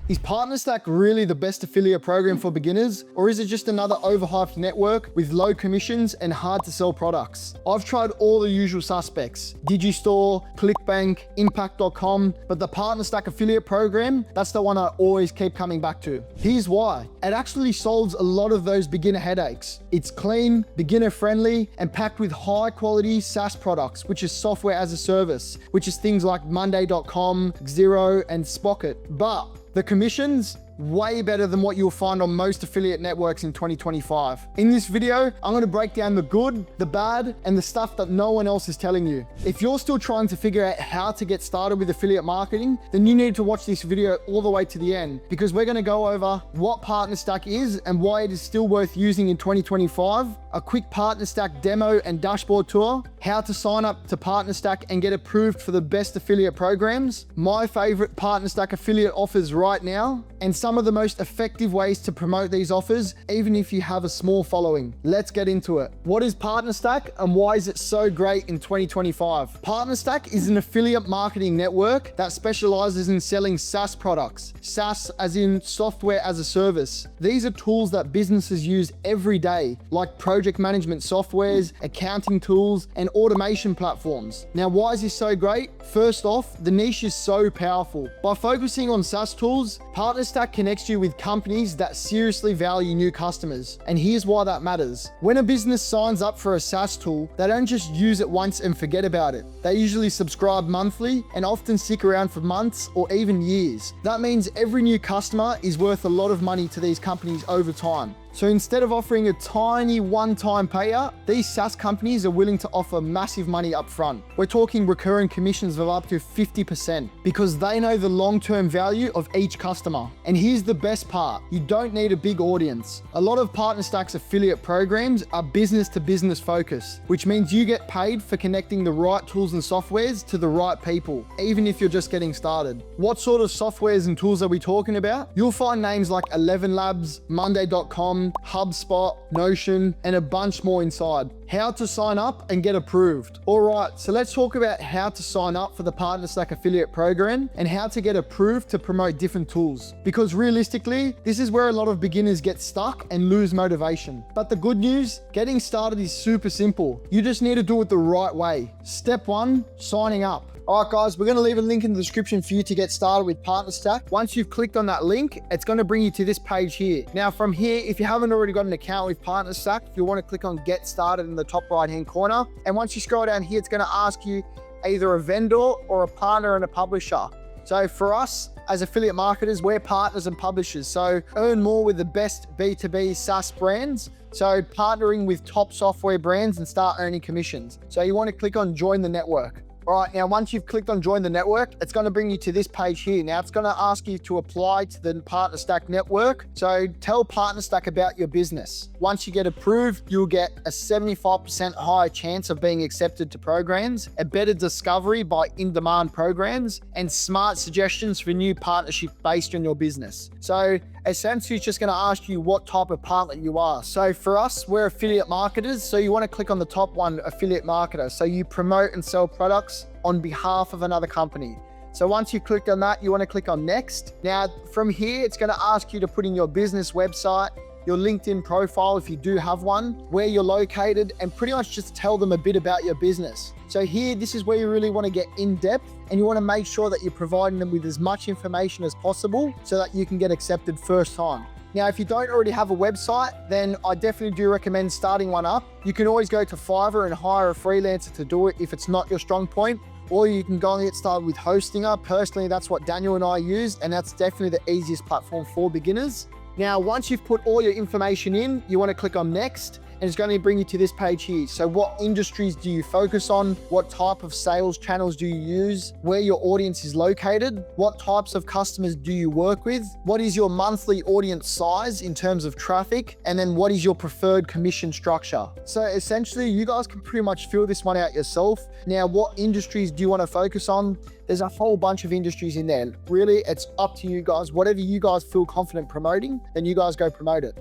Is Partnerstack really the best affiliate program for beginners, or is it just another overhyped network with low commissions and hard to sell products? I've tried all the usual suspects, Digistore, ClickBank, Impact.com, but the Partnerstack affiliate program, that's the one I always keep coming back to. Here's why. It actually solves a lot of those beginner headaches. It's clean, beginner friendly, and packed with high quality SaaS products, which is software as a service, which is things like Monday.com, Xero, and Spocket. But the commissions, way better than what you'll find on most affiliate networks in 2025. In this video, I'm going to break down the good, the bad, and the stuff that no one else is telling you. If you're still trying to figure out how to get started with affiliate marketing, then you need to watch this video all the way to the end, because we're going to go over what Partnerstack is and why it is still worth using in 2025, a quick Partnerstack demo and dashboard tour, how to sign up to Partnerstack and get approved for the best affiliate programs, my favorite Partnerstack affiliate offers right now, and some of the most effective ways to promote these offers, even if you have a small following. Let's get into it. What is Partnerstack and why is it so great in 2025? Partnerstack is an affiliate marketing network that specializes in selling SaaS products. SaaS as in software as a service. These are tools that businesses use every day, like project management softwares, accounting tools, and automation platforms. Now, why is this so great? First off, the niche is so powerful. By focusing on SaaS tools, Partnerstack connects you with companies that seriously value new customers. And here's why that matters. When a business signs up for a SaaS tool, they don't just use it once and forget about it. They usually subscribe monthly and often stick around for months or even years. That means every new customer is worth a lot of money to these companies over time. So instead of offering a tiny one-time payout, these SaaS companies are willing to offer massive money up front. We're talking recurring commissions of up to 50% because they know the long-term value of each customer. And here's the best part. You don't need a big audience. A lot of Partnerstack's affiliate programs are business-to-business focused, which means you get paid for connecting the right tools and softwares to the right people, even if you're just getting started. What sort of softwares and tools are we talking about? You'll find names like 11 Labs, Monday.com, HubSpot, Notion, and a bunch more inside. How to sign up and get approved. All right, so let's talk about how to sign up for the Partnerstack affiliate program and how to get approved to promote different tools. Because realistically, this is where a lot of beginners get stuck and lose motivation. But the good news, getting started is super simple. You just need to do it the right way. Step 1, signing up. All right, guys, we're going to leave a link in the description for you to get started with Partnerstack. Once you've clicked on that link, it's going to bring you to this page here. Now, from here, if you haven't already got an account with Partnerstack, you want to click on Get Started in the top right-hand corner. And once you scroll down here, it's going to ask you either a vendor or a partner and a publisher. So for us, as affiliate marketers, we're partners and publishers. So earn more with the best B2B SaaS brands. So partnering with top software brands and start earning commissions. So you want to click on Join the Network. All right, now once you've clicked on Join the Network, it's going to bring you to this page here. Now it's going to ask you to apply to the Partnerstack network. So tell Partnerstack about your business. Once you get approved, you'll get a 75% higher chance of being accepted to programs, a better discovery by in-demand programs, and smart suggestions for new partnership based on your business. So essentially, it's just going to ask you what type of partner you are. So for us, we're affiliate marketers. So you want to click on the top one, affiliate marketer. So you promote and sell products on behalf of another company. So once you clicked on that, you want to click on next. Now from here, it's going to ask you to put in your business website, your LinkedIn profile if you do have one, where you're located, and pretty much just tell them a bit about your business. So here, this is where you really want to get in depth and you want to make sure that you're providing them with as much information as possible so that you can get accepted first time. Now, if you don't already have a website, then I definitely do recommend starting one up. You can always go to Fiverr and hire a freelancer to do it if it's not your strong point, or you can go and get started with Hostinger. Personally, that's what Daniel and I use, and that's definitely the easiest platform for beginners. Now, once you've put all your information in, you want to click on Next, and it's going to bring you to this page here. So what industries do you focus on? What type of sales channels do you use? Where your audience is located? What types of customers do you work with? What is your monthly audience size in terms of traffic? And then what is your preferred commission structure? So essentially, you guys can pretty much fill this one out yourself. Now, what industries do you want to focus on? There's a whole bunch of industries in there. Really, it's up to you guys. Whatever you guys feel confident promoting, then you guys go promote it.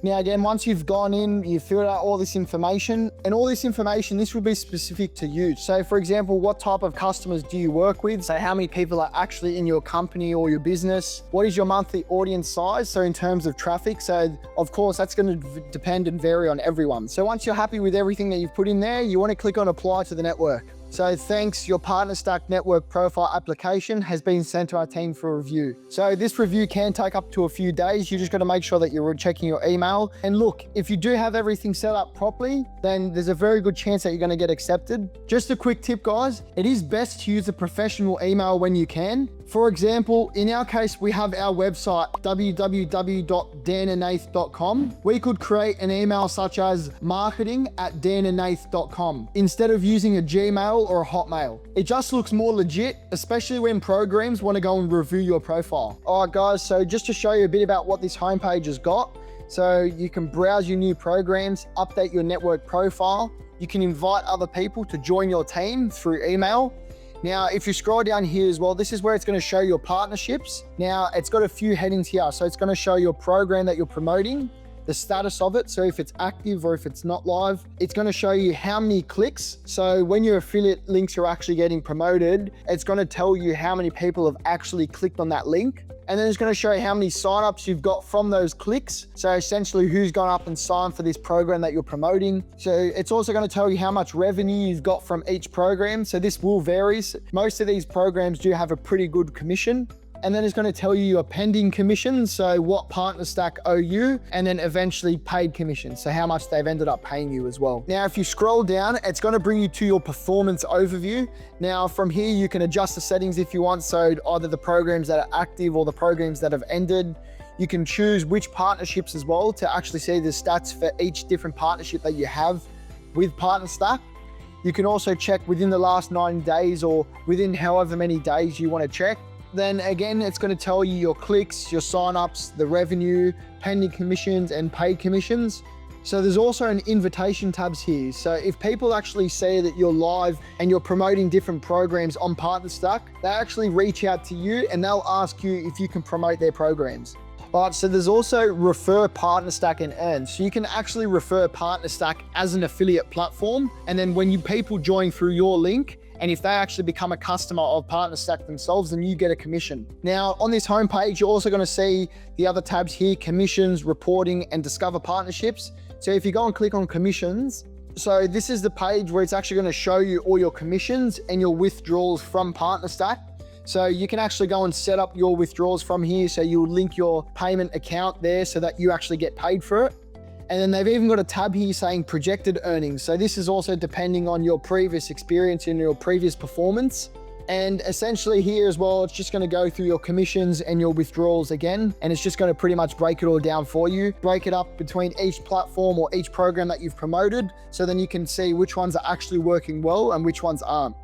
Now again, once you've gone in, you've filled out all this information, and all this information, this will be specific to you. So for example, what type of customers do you work with? So how many people are actually in your company or your business? What is your monthly audience size? So in terms of traffic, so of course that's going to depend and vary on everyone. So once you're happy with everything that you've put in there, you want to click on apply to the network. So thanks, your Partnerstack network profile application has been sent to our team for review. So this review can take up to a few days. You just got to make sure that you're checking your email. And look, if you do have everything set up properly, then there's a very good chance that you're going to get accepted. Just a quick tip, guys, it is best to use a professional email when you can. For example, in our case, we have our website, www.danandnath.com. We could create an email such as marketing@danandnath.com instead of using a Gmail or a Hotmail. It just looks more legit, especially when programs want to go and review your profile. All right, guys, so just to show you a bit about what this homepage has got. So you can browse your new programs, update your network profile. You can invite other people to join your team through email. Now, if you scroll down here as well, this is where it's going to show your partnerships. Now, it's got a few headings here. So it's going to show your program that you're promoting, the status of it. So if it's active or if it's not live, it's going to show you how many clicks. So when your affiliate links are actually getting promoted, it's going to tell you how many people have actually clicked on that link. And then it's going to show you how many signups you've got from those clicks. So essentially who's gone up and signed for this program that you're promoting. So it's also going to tell you how much revenue you've got from each program. So this will vary. Most of these programs do have a pretty good commission. And then it's going to tell you your pending commissions, so what Partnerstack owe you, and then eventually paid commissions, so how much they've ended up paying you as well. Now, if you scroll down, it's going to bring you to your performance overview. Now, from here, you can adjust the settings if you want, so either the programs that are active or the programs that have ended. You can choose which partnerships as well to actually see the stats for each different partnership that you have with Partnerstack. You can also check within the last 90 days or within however many days you want to check. Then again, it's going to tell you your clicks, your signups, the revenue, pending commissions, and paid commissions. So there's also an invitation tabs here. So if people actually see that you're live and you're promoting different programs on Partnerstack, they actually reach out to you and they'll ask you if you can promote their programs. All right, so there's also refer Partnerstack and earn. So you can actually refer Partnerstack as an affiliate platform. And then when people join through your link, and if they actually become a customer of Partnerstack themselves, then you get a commission. Now, on this homepage, you're also going to see the other tabs here, commissions, reporting, and discover partnerships. So if you go and click on commissions, so this is the page where it's actually going to show you all your commissions and your withdrawals from Partnerstack. So you can actually go and set up your withdrawals from here. So you'll link your payment account there so that you actually get paid for it. And then they've even got a tab here saying projected earnings. So this is also depending on your previous experience and your previous performance. And essentially here as well, it's just going to go through your commissions and your withdrawals again. And it's just going to pretty much break it all down for you. Break it up between each platform or each program that you've promoted. So then you can see which ones are actually working well and which ones aren't.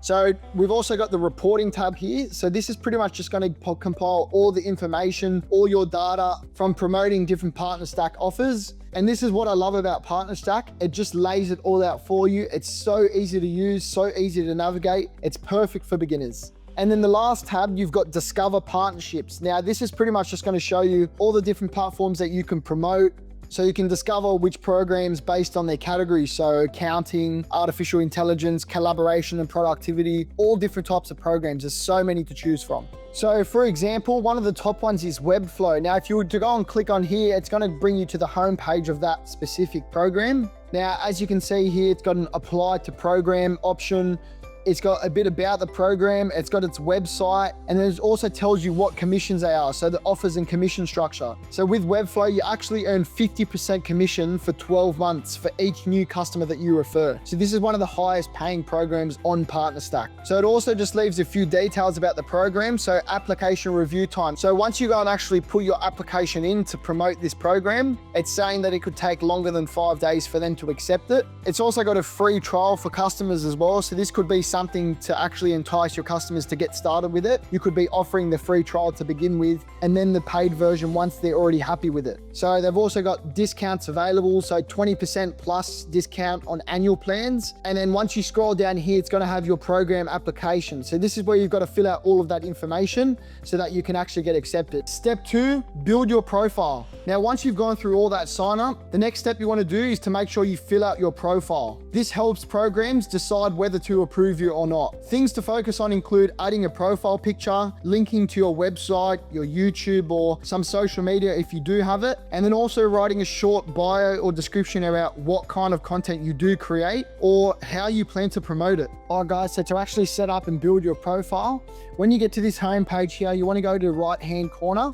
So we've also got the reporting tab here. So this is pretty much just going to compile all the information, all your data from promoting different Partnerstack offers. And this is what I love about Partnerstack. It just lays it all out for you. It's so easy to use, so easy to navigate. It's perfect for beginners. And then the last tab, you've got Discover Partnerships. Now, this is pretty much just going to show you all the different platforms that you can promote. So you can discover which programs based on their categories. So accounting, artificial intelligence, collaboration and productivity, all different types of programs. There's so many to choose from. So for example, one of the top ones is Webflow. Now, if you were to go and click on here, it's going to bring you to the home page of that specific program. Now, as you can see here, it's got an apply to program option. It's got a bit about the program, it's got its website, and then it also tells you what commissions they are, so the offers and commission structure. So with Webflow, you actually earn 50% commission for 12 months for each new customer that you refer. So this is one of the highest paying programs on Partnerstack. So it also just leaves a few details about the program, so application review time. So once you go and actually put your application in to promote this program, it's saying that it could take longer than 5 days for them to accept it. It's also got a free trial for customers as well, so this could be something something to actually entice your customers to get started with it, you could be offering the free trial to begin with and then the paid version once they're already happy with it. So they've also got discounts available, so 20% plus discount on annual plans. And then once you scroll down here, it's going to have your program application. So this is where you've got to fill out all of that information so that you can actually get accepted. Step 2, build your profile. Now, once you've gone through all that sign up, the next step you want to do is to make sure you fill out your profile. This helps programs decide whether to approve you or not. Things to focus on include adding a profile picture, linking to your website, your YouTube, or some social media if you do have it, and then also writing a short bio or description about what kind of content you do create or how you plan to promote it. All right, guys, so to actually set up and build your profile, when you get to this home page here, you want to go to the right-hand corner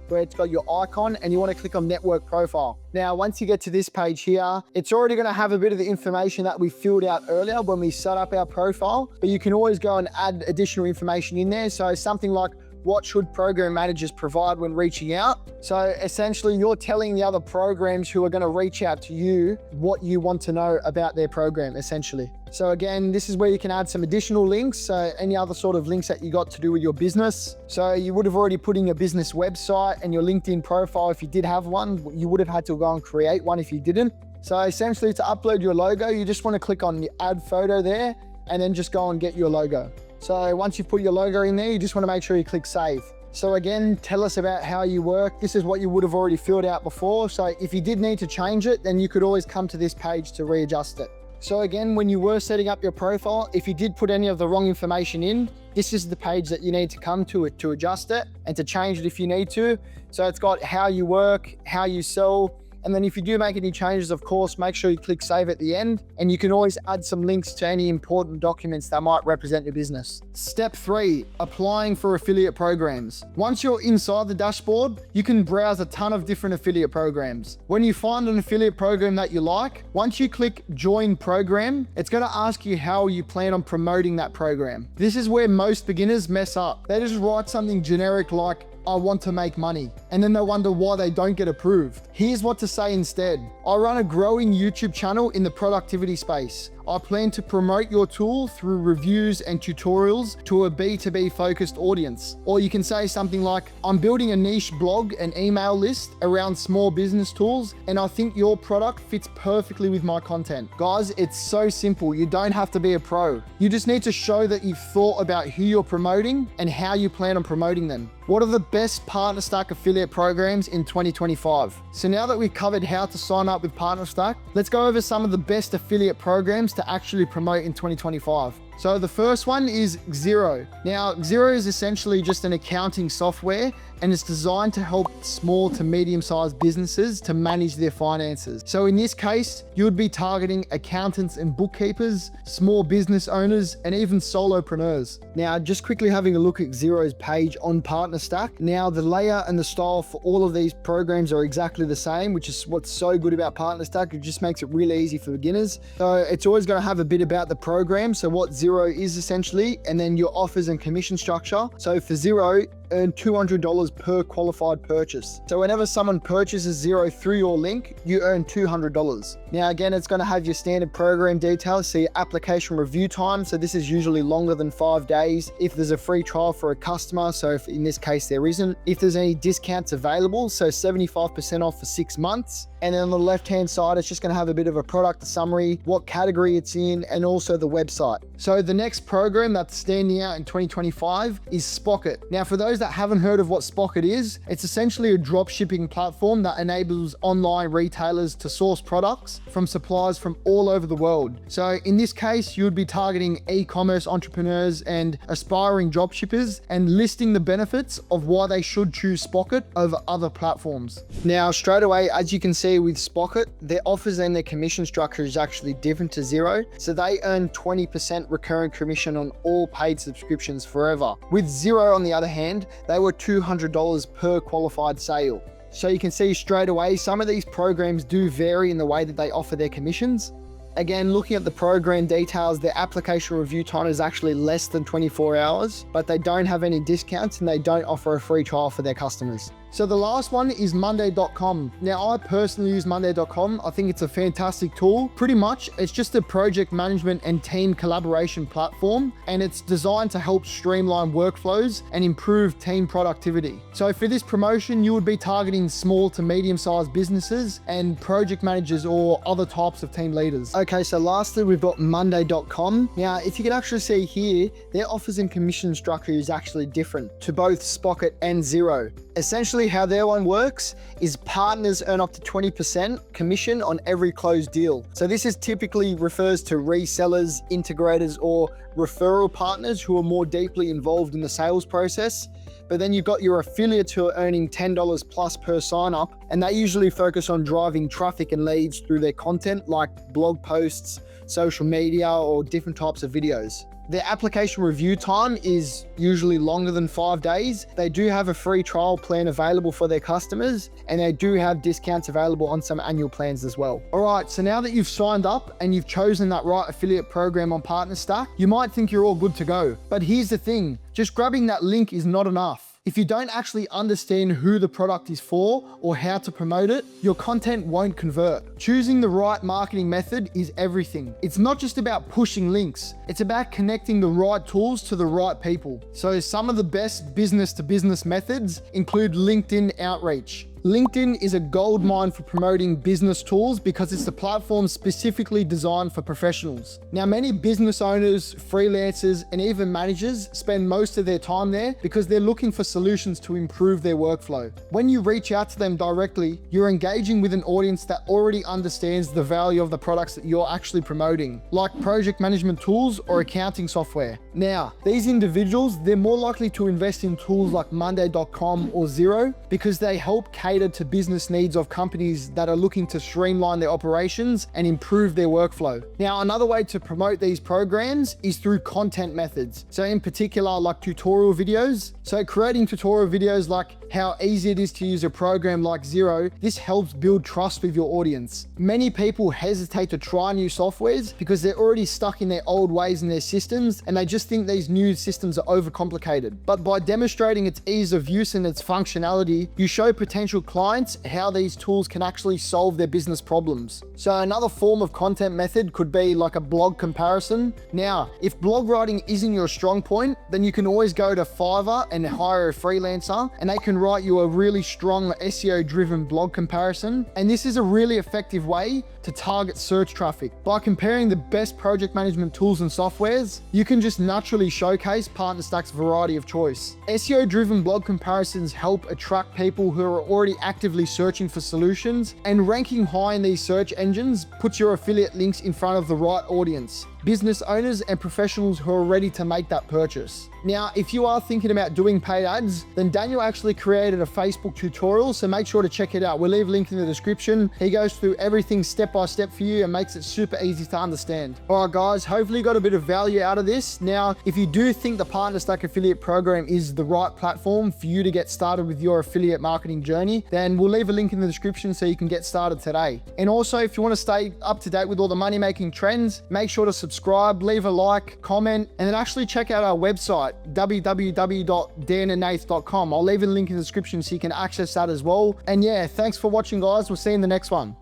where it's got your icon and you want to click on network profile. Now, once you get to this page here, it's already going to have a bit of the information that we filled out earlier when we set up our profile, but you can always go and add additional information in there. So something like, what should program managers provide when reaching out? So essentially you're telling the other programs who are going to reach out to you what you want to know about their program, essentially. So again, this is where you can add some additional links. So any other sort of links that you got to do with your business. So you would have already put in your business website and your LinkedIn profile. If you did have one, you would have had to go and create one if you didn't. So essentially to upload your logo, you just want to click on the add photo there and then just go and get your logo. So once you've put your logo in there, you just want to make sure you click save. So again, tell us about how you work. This is what you would have already filled out before. So if you did need to change it, then you could always come to this page to readjust it. So again, when you were setting up your profile, if you did put any of the wrong information in, this is the page that you need to come to it to adjust it and to change it if you need to. So it's got how you work, how you sell. And then if you do make any changes, of course, make sure you click save at the end, and you can always add some links to any important documents that might represent your business. Step 3, applying for affiliate programs. Once you're inside the dashboard, you can browse a ton of different affiliate programs. When you find an affiliate program that you like, once you click join program, it's going to ask you how you plan on promoting that program. This is where most beginners mess up. They just write something generic like, I want to make money. And then they wonder why they don't get approved. Here's what to say instead. I run a growing YouTube channel in the productivity space. I plan to promote your tool through reviews and tutorials to a B2B focused audience. Or you can say something like, I'm building a niche blog and email list around small business tools, and I think your product fits perfectly with my content. Guys, it's so simple. You don't have to be a pro. You just need to show that you've thought about who you're promoting and how you plan on promoting them. What are the best Partnerstack affiliate programs in 2025? So now that we've covered how to sign up with Partnerstack, let's go over some of the best affiliate programs to actually promote in 2025. So the first one is Xero. Now, Xero is essentially just an accounting software, and it's designed to help small to medium-sized businesses to manage their finances. So in this case, you would be targeting accountants and bookkeepers, small business owners, and even solopreneurs. Now, just quickly having a look at Xero's page on Partnerstack. Now, the layout and the style for all of these programs are exactly the same, which is what's so good about Partnerstack. It just makes it really easy for beginners. So it's always going to have a bit about the program, so what Xero is essentially, and then your offers and commission structure. So for Xero, earn $200 per qualified purchase. So whenever someone purchases Xero through your link, you earn $200. Now again, it's going to have your standard program details, so your application review time. So this is usually longer than 5 days. If there's a free trial for a customer, so if in this case there isn't. If there's any discounts available, so 75% off for 6 months. And then on the left-hand side, it's just going to have a bit of a product summary, what category it's in, and also the website. So the next program that's standing out in 2025 is Spocket. Now, for those that haven't heard of what Spocket is, it's essentially a drop shipping platform that enables online retailers to source products from suppliers from all over the world. So in this case, you would be targeting e-commerce entrepreneurs and aspiring drop shippers and listing the benefits of why they should choose Spocket over other platforms. Now, straight away, as you can see with Spocket, their offers and their commission structure is actually different to Xero. So they earn 20% recurring commission on all paid subscriptions forever. With Xero, on the other hand, they were $200 per qualified sale. So you can see straight away, some of these programs do vary in the way that they offer their commissions. Again, looking at the program details, their application review time is actually less than 24 hours, but they don't have any discounts and they don't offer a free trial for their customers. So the last one is Monday.com. Now, I personally use Monday.com. I think it's a fantastic tool. Pretty much, it's just a project management and team collaboration platform, and it's designed to help streamline workflows and improve team productivity. So for this promotion, you would be targeting small to medium-sized businesses and project managers or other types of team leaders. Okay, so lastly, we've got Monday.com. Now, if you can actually see here, their offers and commission structure is actually different to both Spocket and Xero. Essentially, how their one works is partners earn up to 20% commission on every closed deal. So this is typically refers to resellers, integrators, or referral partners who are more deeply involved in the sales process. But then you've got your affiliates who are earning $10 plus per sign up, and they usually focus on driving traffic and leads through their content like blog posts, social media, or different types of videos. Their application review time is usually longer than 5 days. They do have a free trial plan available for their customers, and they do have discounts available on some annual plans as well. All right, so now that you've signed up and you've chosen that right affiliate program on Partnerstack, you might think you're all good to go. But here's the thing, just grabbing that link is not enough. If you don't actually understand who the product is for or how to promote it, your content won't convert. Choosing the right marketing method is everything. It's not just about pushing links, it's about connecting the right tools to the right people. So some of the best business-to-business methods include LinkedIn outreach. LinkedIn is a gold mine for promoting business tools because it's the platform specifically designed for professionals. Now, many business owners, freelancers, and even managers spend most of their time there because they're looking for solutions to improve their workflow. When you reach out to them directly, you're engaging with an audience that already understands the value of the products that you're actually promoting, like project management tools or accounting software. Now, these individuals, they're more likely to invest in tools like Monday.com or Xero because they help cater to business needs of companies that are looking to streamline their operations and improve their workflow. Now, another way to promote these programs is through content methods. So in particular, like tutorial videos. So creating tutorial videos like how easy it is to use a program like Xero, this helps build trust with your audience. Many people hesitate to try new softwares because they're already stuck in their old ways and their systems, and they just think these new systems are overcomplicated. But by demonstrating its ease of use and its functionality, you show potential clients how these tools can actually solve their business problems. So another form of content method could be like a blog comparison. Now, if blog writing isn't your strong point, then you can always go to Fiverr and hire a freelancer, and they can write you a really strong SEO-driven blog comparison. And this is a really effective way to target search traffic. By comparing the best project management tools and softwares, you can just naturally showcase Partnerstack's variety of choice. SEO-driven blog comparisons help attract people who are already actively searching for solutions, and ranking high in these search engines puts your affiliate links in front of the right audience, business owners and professionals who are ready to make that purchase. Now, if you are thinking about doing paid ads, then Daniel actually created a Facebook tutorial, so make sure to check it out. We'll leave a link in the description. He goes through everything step by step for you and makes it super easy to understand. All right, guys, hopefully you got a bit of value out of this. Now, if you do think the Partnerstack affiliate program is the right platform for you to get started with your affiliate marketing journey, then we'll leave a link in the description so you can get started today. And also, if you want to stay up to date with all the money-making trends, make sure to subscribe, leave a like, comment, and then actually check out our website, www.danandnath.com. I'll leave a link in the description so you can access that as well. And yeah, thanks for watching, guys. We'll see you in the next one.